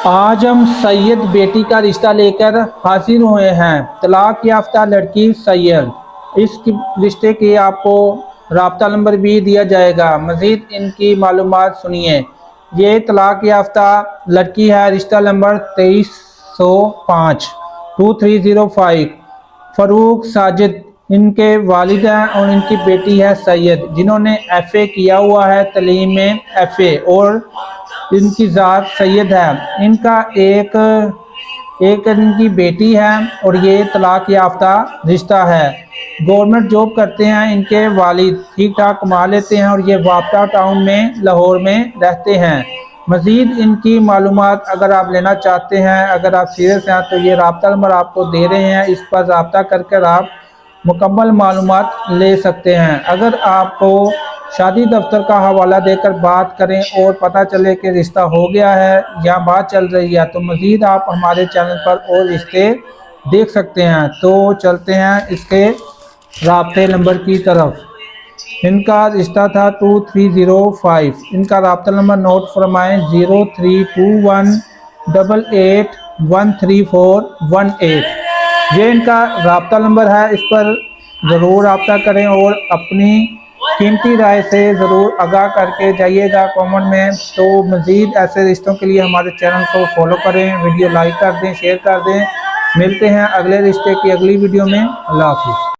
آج ہم سید بیٹی کا رشتہ لے کر حاضر ہوئے ہیں۔ طلاق یافتہ لڑکی سید، اس رشتے کی آپ کو رابطہ نمبر بھی دیا جائے گا۔ مزید ان کی معلومات سنیے۔ یہ طلاق یافتہ لڑکی ہے، رشتہ نمبر 2305 2305۔ فاروق ساجد ان کے والد ہیں اور ان کی بیٹی ہے سید، جنہوں نے FA کیا ہوا ہے، تعلیم میں FA، اور ان کی ذات سید ہے۔ ان کا ایک ان کی بیٹی ہے اور یہ طلاق یافتہ رشتہ ہے۔ گورنمنٹ جاب کرتے ہیں ان کے والد، ٹھیک ٹھاک کما لیتے ہیں اور یہ وابٹہ ٹاؤن میں لاہور میں رہتے ہیں۔ مزید ان کی معلومات اگر آپ لینا چاہتے ہیں، اگر آپ سیریس ہیں تو یہ رابطہ نمبر آپ کو دے رہے ہیں، اس پر رابطہ کر کر آپ مکمل معلومات لے سکتے ہیں۔ اگر آپ کو شادی دفتر کا حوالہ دے کر بات کریں اور پتہ چلے کہ رشتہ ہو گیا ہے یا بات چل رہی ہے، تو مزید آپ ہمارے چینل پر اور رشتے دیکھ سکتے ہیں۔ تو چلتے ہیں اس کے رابطے نمبر کی طرف۔ ان کا رشتہ تھا 2305۔ ان کا رابطہ نمبر نوٹ فرمائیں 0321881341 یہ ان کا رابطہ نمبر ہے، اس پر ضرور رابطہ کریں اور اپنی قیمتی رائے سے ضرور آگاہ کر کے جائیے گا کامنٹ میں۔ تو مزید ایسے رشتوں کے لیے ہمارے چینل کو فالو کریں، ویڈیو لائک کر دیں، شیئر کر دیں۔ ملتے ہیں اگلے رشتے کی اگلی ویڈیو میں۔ اللہ حافظ۔